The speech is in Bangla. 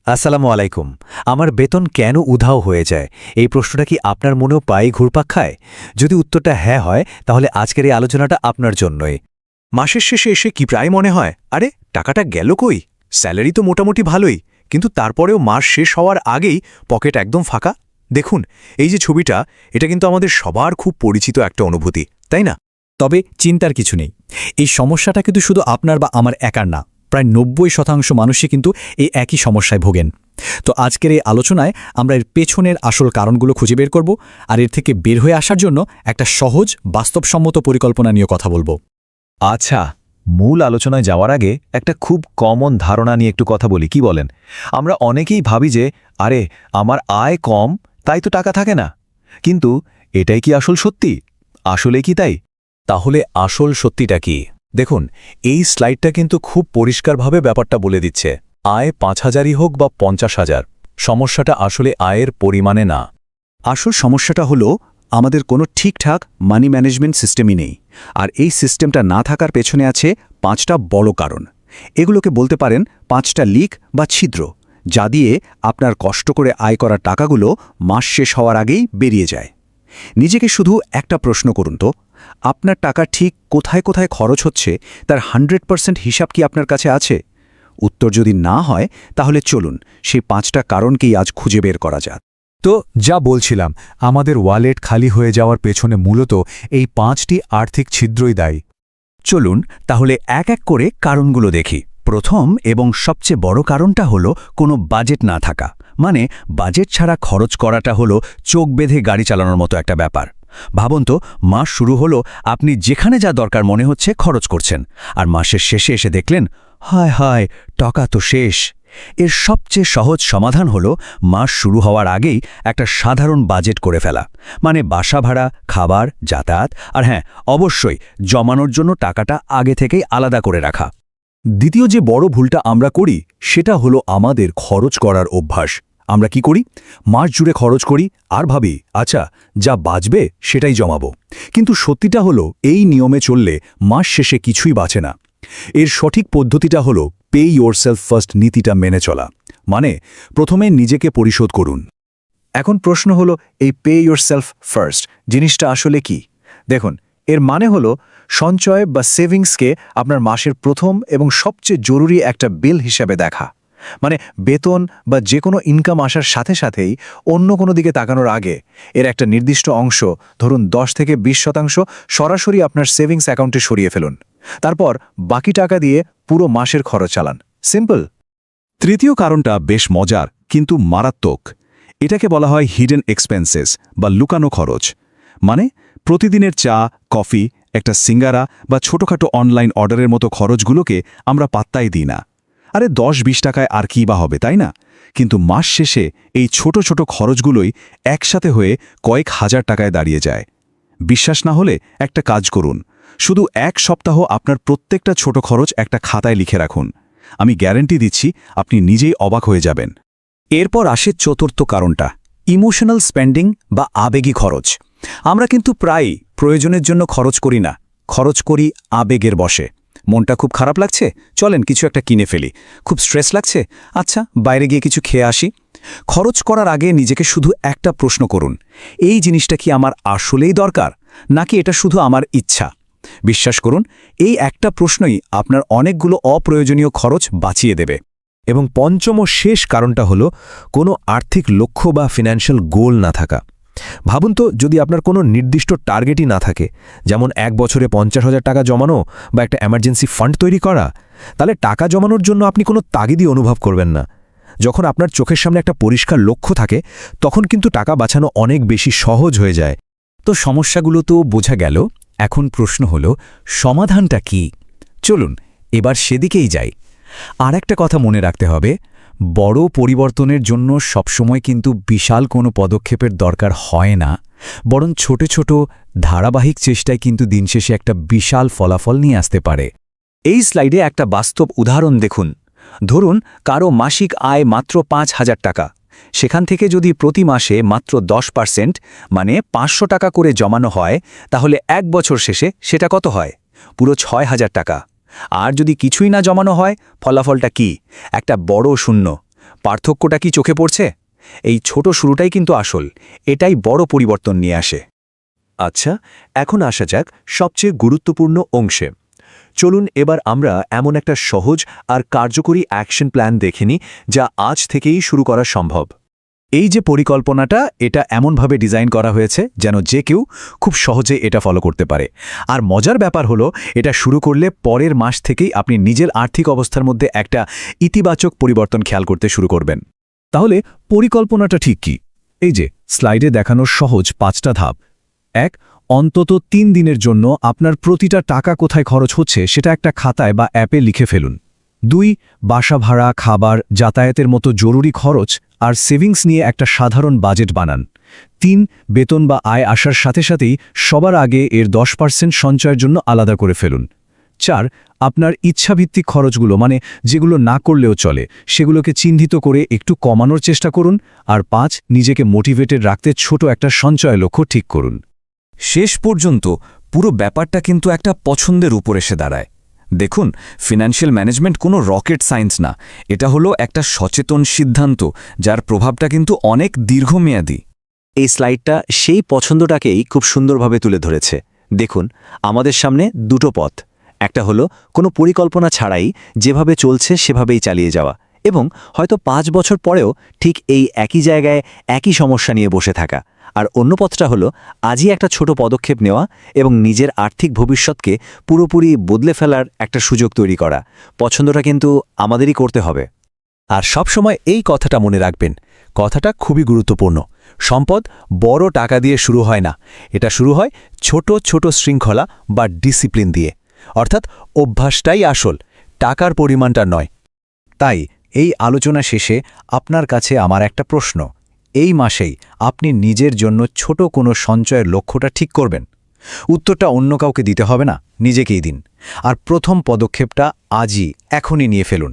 আসসালামু আলাইকুম। আমার বেতন কেন উধাও হয়ে যায়, এই প্রশ্নটা কি আপনার মনেও পায়ে ঘুরপাক খায়? যদি উত্তরটা হ্যাঁ হয়, তাহলে আজকের এই আলোচনাটা আপনার জন্যই। মাসের শেষে এসে কি প্রায় মনে হয়, আরে টাকাটা গেল কই? স্যালারি তো মোটামুটি ভালোই, কিন্তু তারপরেও মাস শেষ হওয়ার আগেই পকেট একদম ফাঁকা। দেখুন, এই যে ছবিটা, এটা কিন্তু আমাদের সবার খুব পরিচিত একটা অনুভূতি, তাই না? তবে চিন্তার কিছু নেই। এই সমস্যাটা কিন্তু শুধু আপনার বা আমার একার না, প্রায় ৯০% মানুষই কিন্তু এই একই সমস্যায় ভোগেন। তো আজকের এই আলোচনায় আমরা এর পেছনের আসল কারণগুলো খুঁজে বের করব, আর এর থেকে বের হয়ে আসার জন্য একটা সহজ বাস্তবসম্মত পরিকল্পনা নিয়ে কথা বলবো। আচ্ছা, মূল আলোচনায় যাওয়ার আগে একটা খুব কমন ধারণা নিয়ে একটু কথা বলি, কি বলেন? আমরা অনেকেই ভাবি যে আরে আমার আয় কম, তাই তো টাকা থাকে না। কিন্তু এটাই কি আসল সত্যি? আসলে কি তাই? তাহলে আসল সত্যিটা কি? দেখুন, এই স্লাইডটা কিন্তু খুব পরিষ্কারভাবে ব্যাপারটা বলে দিচ্ছে। আয় ৫,০০০ই হোক বা ৫০,০০০, সমস্যাটা আসলে আয়ের পরিমাণে না। আসল সমস্যাটা হলো আমাদের কোনো ঠিকঠাক মানি ম্যানেজমেন্ট সিস্টেমই নেই। আর এই সিস্টেমটা না থাকার পেছনে আছে ৫টা বড় কারণ। এগুলোকে বলতে পারেন ৫টা লিক বা ছিদ্র, যা দিয়ে আপনার কষ্ট করে আয় করা টাকাগুলো মাস শেষ হওয়ার আগেই বেরিয়ে যায়। নিজেকে শুধু একটা প্রশ্ন করুন তো, আপনার টাকা ঠিক কোথায় কোথায় খরচ হচ্ছে তার 100% হিসাব কি আপনার কাছে আছে? উত্তর যদি না হয়, তাহলে চলুন সেই ৫টা কারণকেই আজ খুঁজে বের করা যাক। তো যা বলছিলাম, আমাদের ওয়ালেট খালি হয়ে যাওয়ার পেছনে মূলত এই ৫টি আর্থিক ছিদ্রই দায়ী। চলুন তাহলে এক এক করে কারণগুলো দেখি। প্রথম এবং সবচেয়ে বড় কারণটা হলো কোনো বাজেট না থাকা। মানে বাজেট ছাড়া খরচ করাটা হলো চোখ বেঁধে গাড়ি চালানোর মতো একটা ব্যাপার। ভাবুন তো, মাস শুরু হলো, আপনি যেখানে যা দরকার মনে হচ্ছে খরচ করছেন, আর মাসের শেষে এসে দেখলেন হায় হায়, টাকা তো শেষ। এর সবচেয়ে সহজ সমাধান হলো মাস শুরু হওয়ার আগেই একটা সাধারণ বাজেট করে ফেলা। মানে বাসা ভাড়া, খাবার, যাতায়াত, আর হ্যাঁ, অবশ্যই জমানোর জন্য টাকাটা আগে থেকেই আলাদা করে রাখা। দ্বিতীয় যে বড় ভুলটা আমরা করি, সেটা হলো আমাদের খরচ করার অভ্যাস। আমরা কি করি? মাস জুড়ে খরচ করি আর ভাবি, আচ্ছা যা বাঁচবে সেটাই জমাবো। কিন্তু সত্যিটা হলো, এই নিয়মে চললে মাস শেষে কিছুই বাঁচে না। এর সঠিক পদ্ধতিটা হলো পে ইয়োরসেলফ ফার্স্ট নীতিটা মেনে চলা। মানে প্রথমে নিজেকে পরিশোধ করুন। এখন প্রশ্ন হলো, এই পে ইয়োরসেলফ ফার্স্ট জিনিসটা আসলে কি? দেখুন, এর মানে হলো সঞ্চয় বা সেভিংসকে আপনার মাসের প্রথম এবং সবচেয়ে জরুরি একটা বিল হিসাবে দেখা। মানে বেতন বা যে কোনো ইনকাম আসার সাথে সাথেই অন্য কোনো দিকে তাকানোর আগে এর একটা নির্দিষ্ট অংশ, ধরুন ১০ থেকে ২০% সরাসরি আপনার সেভিংস অ্যাকাউন্টে সরিয়ে ফেলুন। তারপর বাকি টাকা দিয়ে পুরো মাসের খরচ চালান। সিম্পল। তৃতীয় কারণটা বেশ মজার কিন্তু মারাত্মক। এটাকে বলা হয় হিডেন এক্সপেন্সেস বা লুকানো খরচ। মানে প্রতিদিনের চা, কফি, একটা সিঙ্গারা বা ছোটখাটো অনলাইন অর্ডারের মতো খরচগুলোকে আমরা পাত্তাই দিই না। আরে ১০-২০ টাকায় আর কী বা হবে, তাই না? কিন্তু মাস শেষে এই ছোট ছোট খরচগুলোই একসাথে হয়ে কয়েক হাজার টাকায় দাঁড়িয়ে যায়। বিশ্বাস না হলে একটা কাজ করুন, শুধু ১ সপ্তাহ আপনার প্রত্যেকটা ছোট খরচ একটা খাতায় লিখে রাখুন। আমি গ্যারান্টি দিচ্ছি, আপনি নিজেই অবাক হয়ে যাবেন। এরপর আসে চতুর্থ কারণটা, ইমোশনাল স্পেন্ডিং বা আবেগী খরচ। আমরা কিন্তু প্রায়ই প্রয়োজনের জন্য খরচ করি না, খরচ করি আবেগের বশে। মনটা খুব খারাপ লাগছে, চলেন কিছু একটা কিনে ফেলি। খুব স্ট্রেস লাগছে, আচ্ছা বাইরে গিয়ে কিছু খেয়ে আসি। খরচ করার আগে নিজেকে শুধু একটা প্রশ্ন করুন, এই জিনিসটা কি আমার আসলেই দরকার, নাকি এটা শুধু আমার ইচ্ছা? বিশ্বাস করুন, এই একটা প্রশ্নই আপনার অনেকগুলো অপ্রয়োজনীয় খরচ বাঁচিয়ে দেবে। এবং পঞ্চম ও শেষ কারণটা হলো কোনো আর্থিক লক্ষ্য বা ফিনান্সিয়াল গোল না থাকা। ভাবুন তো, যদি আপনার কোনো নির্দিষ্ট টার্গেটই না থাকে, যেমন ১ বছরে ৫০,০০০ টাকা জমানো বা একটা এমার্জেন্সি ফান্ড তৈরি করা, তাহলে টাকা জমানোর জন্য আপনি কোনো তাগিদই অনুভব করবেন না। যখন আপনার চোখের সামনে একটা পরিষ্কার লক্ষ্য থাকে, তখন কিন্তু টাকা বাঁচানো অনেক বেশি সহজ হয়ে যায়। তো সমস্যাগুলো তো বোঝা গেল, এখন প্রশ্ন হলো সমাধানটা কি? চলুন এবার সেদিকেই যাই। আর একটা কথা মনে রাখতে হবে, বড় পরিবর্তনের জন্য সবসময় কিন্তু বিশাল কোনো পদক্ষেপের দরকার হয় না, বরং ছোট ছোট ধারাবাহিক চেষ্টায় কিন্তু দিন শেষে একটা বিশাল ফলাফল নিয়ে আসতে পারে। এই স্লাইডে একটা বাস্তব উদাহরণ দেখুন। ধরুন কারো মাসিক আয় মাত্র ৫,০০০ টাকা। সেখান থেকে যদি প্রতি মাসে মাত্র 10% মানে ৫০০ টাকা করে জমানো হয়, তাহলে ১ বছর শেষে সেটা কত হয়? পুরো ৬,০০০ টাকা। আর যদি কিছুই না জমানো হয়, ফলাফলটা কি? একটা বড় শূন্য। পার্থক্যটা কি চোখে পড়ছে? এই ছোট শুরুটাই কিন্তু আসল, এটাই বড় পরিবর্তন নিয়ে আসে। আচ্ছা, এখন আসা যাক সবচেয়ে গুরুত্বপূর্ণ অংশে। চলুন এবার আমরা এমন একটা সহজ আর কার্যকরী অ্যাকশন প্ল্যান দেখে নিই, যা আজ থেকেই শুরু করা সম্ভব। এই যে পরিকল্পনাটা, এটা এমনভাবে ডিজাইন করা হয়েছে যেন যে কেউ খুব সহজে এটা ফলো করতে পারে। আর মজার ব্যাপার হলো, এটা শুরু করলে পরের মাস থেকেই আপনি নিজের আর্থিক অবস্থার মধ্যে একটা ইতিবাচক পরিবর্তন খেয়াল করতে শুরু করবেন। তাহলে পরিকল্পনাটা ঠিক কি? এই যে স্লাইডে দেখানো সহজ 5টা ধাপ। 1. অন্তত 3 দিনের জন্য আপনার প্রতিটা টাকা কোথায় খরচ হচ্ছে সেটা একটা খাতায় বা অ্যাপে লিখে ফেলুন। 2. বাসা ভাড়া, খাবার, যাতায়াতের মতো জরুরি খরচ আর সেভিংস নিয়ে একটা সাধারণ বাজেট বানান। 3. বেতন বা আয় আসার সাথে সাথেই সবার আগে এর 10% সঞ্চয়ের জন্য আলাদা করে ফেলুন। 4. আপনার ইচ্ছাভিত্তিক খরচগুলো, মানে যেগুলো না করলেও চলে, সেগুলোকে চিহ্নিত করে একটু কমানোর চেষ্টা করুন। আর 5. নিজেকে মোটিভেটেড রাখতে ছোট একটা সঞ্চয় লক্ষ্য ঠিক করুন। শেষ পর্যন্ত পুরো ব্যাপারটা কিন্তু একটা পছন্দের উপর এসে দাঁড়ায়। দেখুন, ফিনান্সিয়াল ম্যানেজমেন্ট কোনো রকেট সায়েন্স না, এটা হলো একটা সচেতন সিদ্ধান্ত যার প্রভাবটা কিন্তু অনেক দীর্ঘমেয়াদী। এই স্লাইডটা সেই পছন্দটাকেই খুব সুন্দরভাবে তুলে ধরেছে। দেখুন, আমাদের সামনে দুটো পথ। একটা হলো কোনো পরিকল্পনা ছাড়াই যেভাবে চলছে সেভাবেই চালিয়ে যাওয়া, এবং হয়তো 5 বছর পরেও ঠিক এই একই জায়গায় একই সমস্যা নিয়ে বসে থাকা। আর অন্য পথটা হলো আজই একটা ছোট পদক্ষেপ নেওয়া এবং নিজের আর্থিক ভবিষ্যৎকে পুরোপুরি বদলে ফেলার একটা সুযোগ তৈরি করা। পছন্দটা কিন্তু আমাদেরই করতে হবে। আর সবসময় এই কথাটা মনে রাখবেন, কথাটা খুবই গুরুত্বপূর্ণ। সম্পদ বড় টাকা দিয়ে শুরু হয় না, এটা শুরু হয় ছোট ছোট শৃঙ্খলা বা ডিসিপ্লিন দিয়ে। অর্থাৎ অভ্যাসটাই আসল, টাকার পরিমাণটা নয়। তাই এই আলোচনা শেষে আপনার কাছে আমার একটা প্রশ্ন। এই মাসেই আপনি নিজের জন্য ছোট কোনো সঞ্চয়ের লক্ষ্যটা ঠিক করবেন? উত্তরটা অন্য কাউকে দিতে হবে না, নিজেকেই দিন। আর প্রথম পদক্ষেপটা আজই, এখনই নিয়ে ফেলুন।